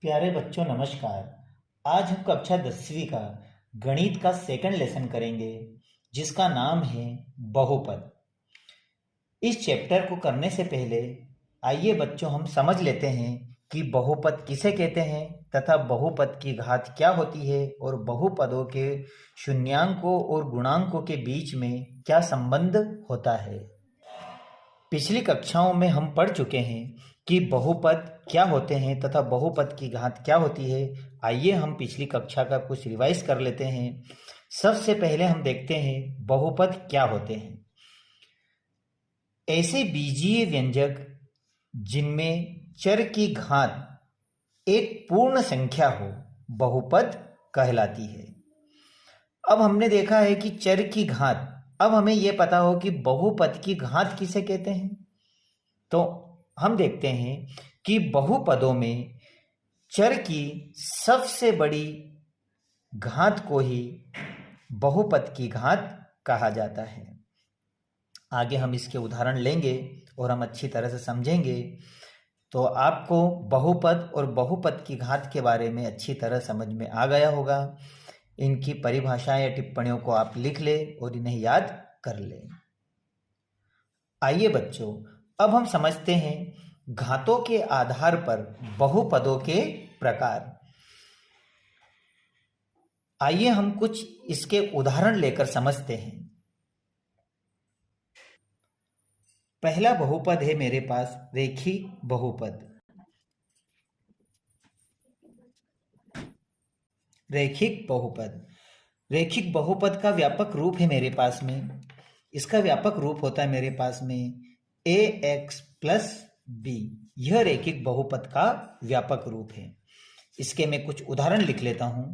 प्यारे बच्चों नमस्कार। आज हम कक्षा 10वीं का गणित का सेकंड लेसन करेंगे जिसका नाम है बहुपद। इस चैप्टर को करने से पहले आइए बच्चों हम समझ लेते हैं कि बहुपद किसे कहते हैं तथा बहुपद की घात क्या होती है और बहुपदों के शून्यांकों और गुणांकों के बीच में क्या संबंध होता है। पिछली कक्षाओं में हम पढ़ चुके हैं कि बहुपद क्या होते हैं तथा बहुपद की घात क्या होती है। आइए हम पिछली कक्षा का कुछ रिवाइज कर लेते हैं। सबसे पहले हम देखते हैं बहुपद क्या होते हैं। ऐसे बीजीय व्यंजक जिनमें चर की घात एक पूर्ण संख्या हो बहुपद कहलाती है। अब हमने देखा है कि चर की घात, अब हमें यह पता हो कि बहुपद की घात किसे कहते हैं। तो हम देखते हैं कि बहुपदों में चर की सबसे बड़ी घात को ही बहुपद की घात कहा जाता है। आगे हम इसके उदाहरण लेंगे और हम अच्छी तरह से समझेंगे, तो आपको बहुपद और बहुपद की घात के बारे में अच्छी तरह समझ में आ गया होगा। इनकी परिभाषाएं या टिप्पणियों को आप लिख लें और इन्हें याद कर लें। आइए बच्चों, अब हम समझते हैं घातों के आधार पर बहुपदों के प्रकार। आइए हम कुछ इसके उदाहरण लेकर समझते हैं। पहला बहुपद है मेरे पास रेखीय बहुपद। रैखिक बहुपद, रैखिक बहुपद का व्यापक रूप है मेरे पास में। इसका व्यापक रूप होता है मेरे पास में ax प्लस बी। यह रैखिक बहुपद का व्यापक रूप है। इसके मैं कुछ उदाहरण लिख लेता हूं।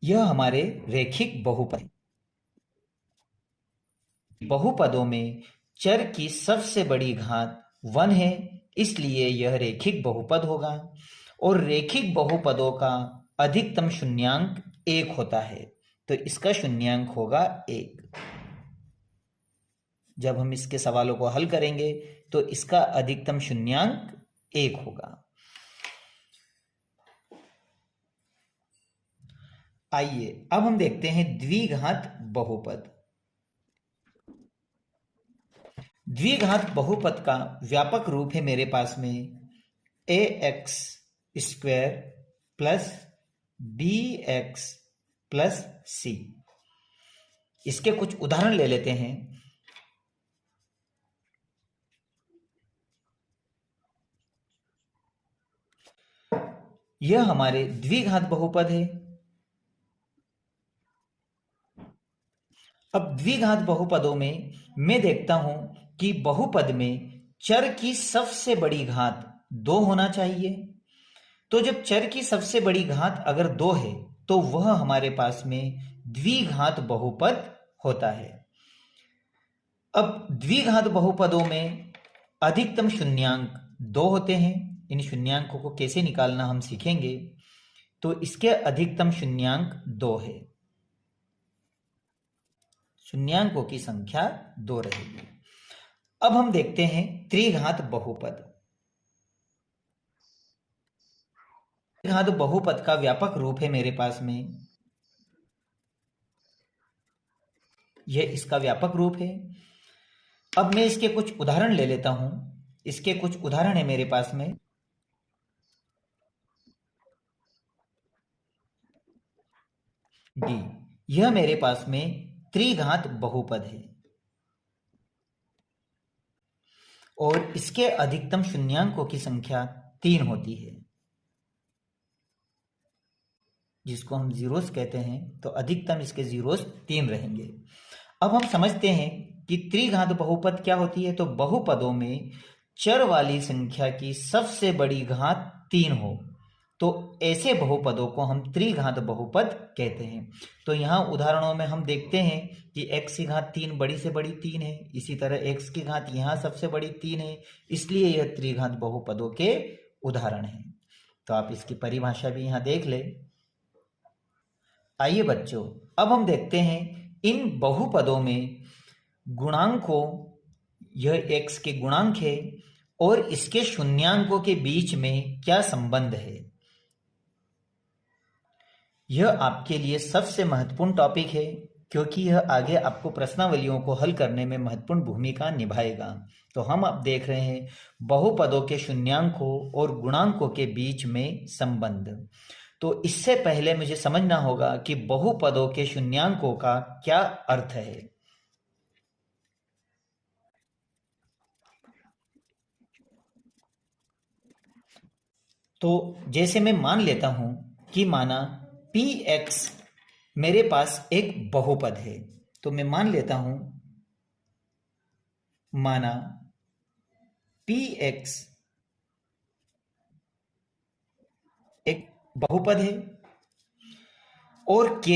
यह हमारे रैखिक बहुपद, बहुपदों में चर की सबसे बड़ी घात 1 है, इसलिए यह रैखिक बहुपद होगा। और रैखिक बहुपदों का अधिकतम शून्यांक 1 होता है, तो इसका शून्यांक होगा 1। जब हम इसके सवालों को हल करेंगे तो इसका अधिकतम शून्यांक 1 होगा। आइए अब हम देखते हैं द्विघात बहुपद। द्विघात बहुपद का व्यापक रूप है मेरे पास में ax square plus bx plus c। इसके कुछ उदाहरण ले लेते हैं। यह हमारे द्विघात बहुपद है। अब द्विघात बहुपदों में मैं देखता हूं कि बहुपद में चर की सबसे बड़ी घात 2 होना चाहिए। तो जब चर की सबसे बड़ी घात अगर 2 है तो वह हमारे पास में द्विघात बहुपद होता है। अब द्विघात बहुपदों में अधिकतम शून्यांक 2 होते हैं। इन शून्यांकों को कैसे निकालना हम सीखेंगे। तो इसके अधिकतम शून्यांक 2 है। शून्यांकों की संख्या 2 रहेगी। अब हम देखते हैं त्रिघात बहुपद। त्रिघात बहुपद का व्यापक रूप है मेरे पास में, यह इसका व्यापक रूप है। अब मैं इसके कुछ उदाहरण ले लेता हूं। इसके कुछ उदाहरण है मेरे पास में। डी, यह मेरे पास में त्रिघात बहुपद है और इसके अधिकतम शून्यांकों की संख्या 3 होती है, जिसको हम जीरोस कहते हैं। तो अधिकतम इसके जीरोस 3 रहेंगे। अब हम समझते हैं कि त्रिघात बहुपद क्या होती है। तो बहुपदों में चर वाली संख्या की सबसे बड़ी घात 3 हो, तो ऐसे बहुपदों को हम त्रिघात बहुपद कहते हैं। तो यहाँ उदाहरणों में हम देखते हैं कि x की घात 3 बड़ी से बड़ी 3 है, इसी तरह x की घात यहाँ सबसे बड़ी 3 है, इसलिए यह त्रिघात बहुपदों के उदाहरण हैं। तो आप इसकी परिभाषा भी यहाँ देख ले। आइए बच्चों, अब हम देखते हैं इन बहुपदों में गुणांकों यह x के गुणांक है और इसके शून्यांकों के बीच में क्या संबंध है। यह आपके लिए सबसे महत्वपूर्ण टॉपिक है क्योंकि यह आगे आपको प्रश्नावलियों को हल करने में महत्वपूर्ण भूमिका निभाएगा। तो हम अब देख रहे हैं बहुपदों के शून्यांकों और गुणांकों के बीच में संबंध। तो इससे पहले मुझे समझना होगा कि बहुपदों के शून्यांकों का क्या अर्थ है। तो जैसे मैं मान लेता हूं कि माना px मेरे पास एक बहुपद है, तो मैं मान लेता हूं माना px एक बहुपद है और k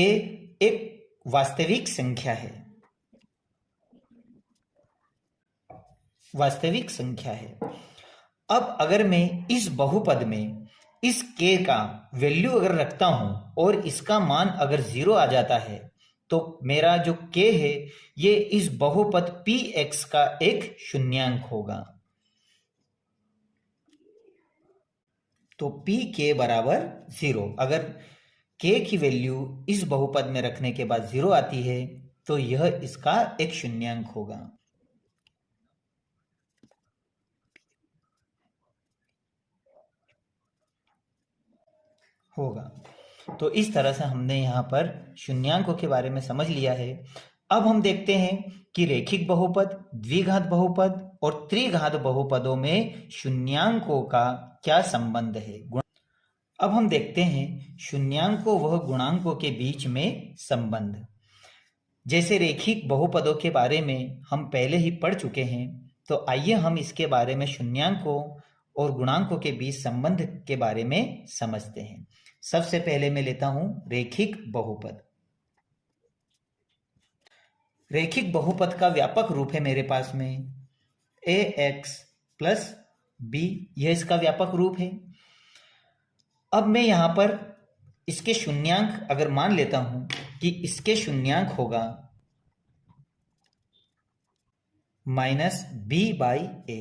एक वास्तविक संख्या है। वास्तविक संख्या है। अब अगर मैं इस बहुपद में इस k का वैल्यू अगर रखता हूं और इसका मान अगर 0 आ जाता है तो मेरा जो k है ये इस बहुपद px का एक शून्यांक होगा। तो pk बराबर 0। अगर k की वैल्यू इस बहुपद में रखने के बाद 0 आती है तो यह इसका एक शून्यांक होगा। तो इस तरह से हमने यहाँ पर शून्यांकों के बारे में समझ लिया है। अब हम देखते हैं कि रेखिक बहुपद, द्विघात बहुपद और त्रिघात बहुपदों में शून्यांकों का क्या संबंध है। अब हम देखते हैं शून्यांकों व गुणांकों के बीच में संबंध। जैसे रेखिक बहुपदों के बारे में हम पहले ही पढ़ चुके हैं, तो आइए हम इसके बारे में शून्यांकों और गुणांकों के बीच संबंध के बारे में समझते हैं। सबसे पहले मैं लेता हूं रेखिक बहुपद। रेखिक बहुपद का व्यापक रूप है मेरे पास में ax प्लस b, यह इसका व्यापक रूप है। अब मैं यहां पर इसके शून्यांक अगर मान लेता हूं कि इसके शून्यांक होगा माइनस b बाई a।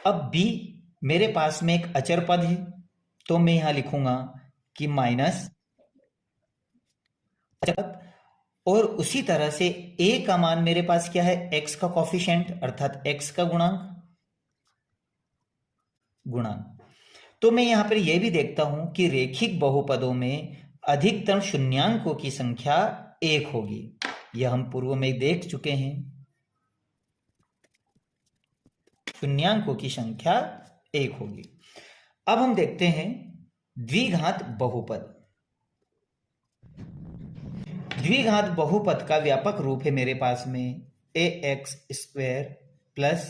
अब b मेरे पास में एक अचर पद है, तो मैं यहां लिखूंगा कि माइनस और उसी तरह से a का मान मेरे पास क्या है, x का कॉफिशिएंट अर्थात x का गुणांक। तो मैं यहां पर यह भी देखता हूं कि रेखिक बहुपदों में अधिकतम शून्यांकों की संख्या 1 होगी। यह हम पूर्व में देख चुके हैं। शून्यांकों की संख्या 1 होगी। अब हम देखते हैं द्विघात बहुपद। द्विघात बहुपद का व्यापक रूप है मेरे पास में ax square plus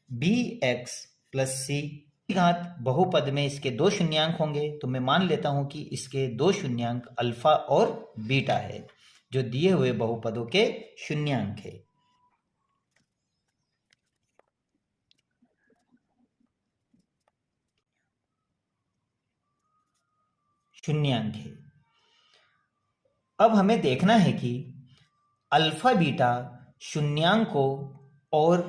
bx plus c। द्विघात बहुपद में इसके 2 शून्यांक होंगे, तो मैं मान लेता हूं कि इसके 2 शून्यांक अल्फा और बीटा है, जो दिए हुए बहुपदों के शून्यांक है। शून्यांक है। अब हमें देखना है कि अल्फा बीटा शून्यांकों और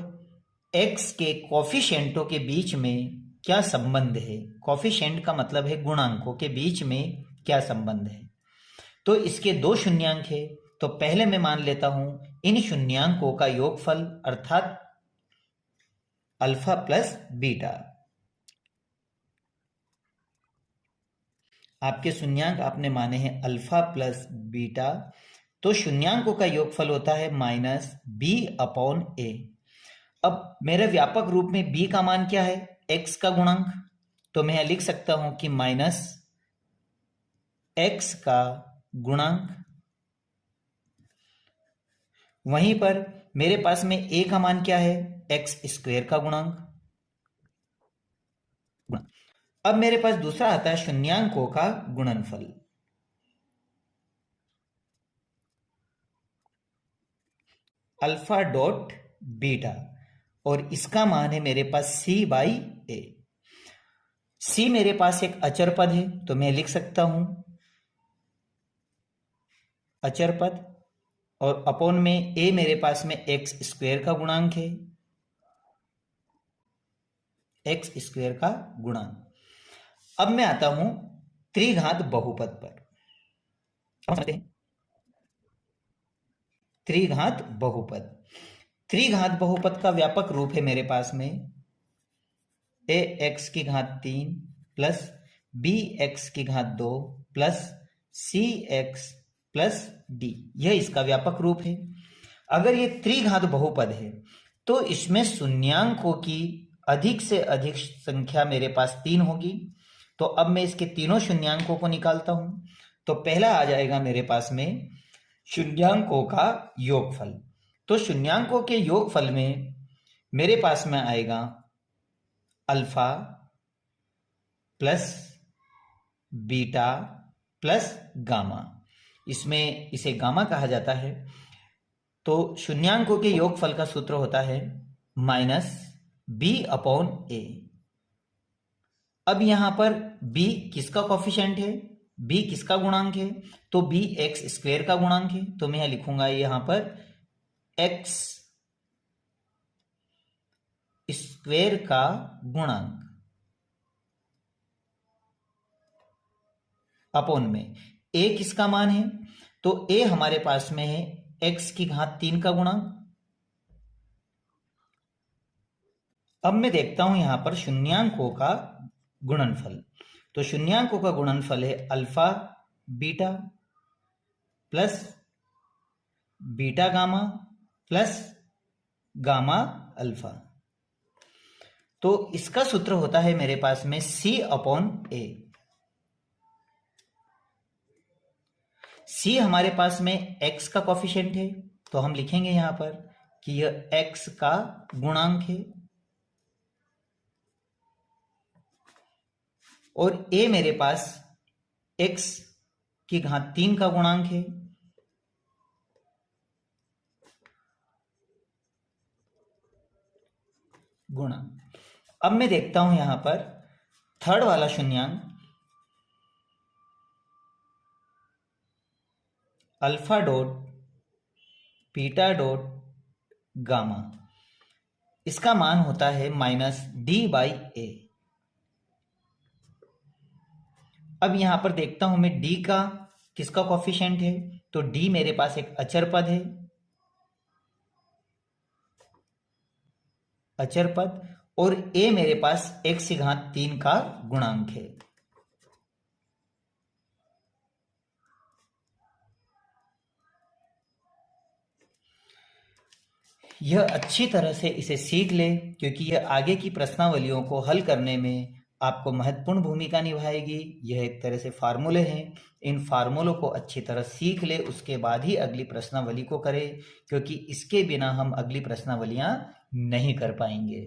x के कॉफिशिएंटों के बीच में क्या संबंध है। कॉफिशिएंट का मतलब है गुणांकों के बीच में क्या संबंध है। तो इसके 2 शून्यांक है, तो पहले मैं मान लेता हूं इन शून्यांकों का योगफल अर्थात अल्फा प्लस बीटा। आपके शून्यांक आपने माने हैं अल्फा प्लस बीटा, तो शून्यांकों का योगफल होता है माइनस b अपॉन a। अब मेरे व्यापक रूप में b का मान क्या है, x का गुणांक, तो मैं यहां लिख सकता हूं कि माइनस x का गुणांक। वहीं पर मेरे पास में a का मान क्या है, x स्क्वायर का गुणांक। अब मेरे पास दूसरा आता है शून्यांकों का गुणनफल। अल्फा डॉट बीटा, और इसका मान है मेरे पास c बाई a। c मेरे पास एक अचर पद है, तो मैं लिख सकता हूं अचर पद, और अपॉन में a मेरे पास में x स्क्वायर का गुणांक है, एक्स स्क्वायर का गुणांक। अब मैं आता हूं त्रिघात बहुपद पर। समझते हैं त्रिघात बहुपद। त्रिघात बहुपद का व्यापक रूप है मेरे पास में ए एक्स की घात 3 प्लस बी एक्स की घात 2 प्लस सी एक्स प्लस डी, यह इसका व्यापक रूप है। अगर ये त्रिघात बहुपद है तो इसमें शून्यांकों की अधिक से अधिक संख्या मेरे पास 3 होगी। तो अब मैं इसके तीनों शून्यांकों को निकालता हूं। तो पहला आ जाएगा मेरे पास में शून्यांकों का योगफल। तो शून्यांकों के योगफल में मेरे पास में आएगा alpha plus beta plus gamma, इसमें इसे गामा कहा जाता है। तो शून्यांकों के योगफल का सूत्र होता है माइनस बी अपॉन ए। अब यहां पर b किसका कॉफिशिएंट है, b किसका गुणांक है, तो b एक्स स्क्वायर का गुणांक है। तो मैं लिखूंगा यहां पर एक्स स्क्वायर का गुणांक अपॉन में a किसका मान है, तो a हमारे पास में है x की घात 3 का गुणांक। अब मैं देखता हूं यहां पर शून्यांकों का गुणनफल। तो शून्यांकों का गुणनफल है alpha beta plus beta gamma plus gamma alpha. तो इसका सूत्र होता है मेरे पास में c अपॉन ए। c हमारे पास में x का कॉफिशिएंट है, तो हम लिखेंगे यहां पर कि यह x का गुणांक है, और a मेरे पास x की घात 3 का गुणांक है। गुणांक। अब मैं देखता हूं यहां पर थर्ड वाला शून्यांक alpha dot beta dot gamma, इसका मान होता है माइनस डी बाई ए। अब यहां पर देखता हूं मैं d का किसका कॉफिशिएंट है, तो d मेरे पास एक अचर पद है, अचर पद, और a मेरे पास x की घात 3 का गुणांक है। यह अच्छी तरह से इसे सीख ले, क्योंकि यह आगे की प्रश्नावलियों को हल करने में आपको महत्वपूर्ण भूमिका निभाएगी। यह एक तरह से फार्मूले हैं, इन फार्मूलों को अच्छी तरह सीख ले, उसके बाद ही अगली प्रश्नावली को करे, क्योंकि इसके बिना हम अगली प्रश्नावलियां नहीं कर पाएंगे।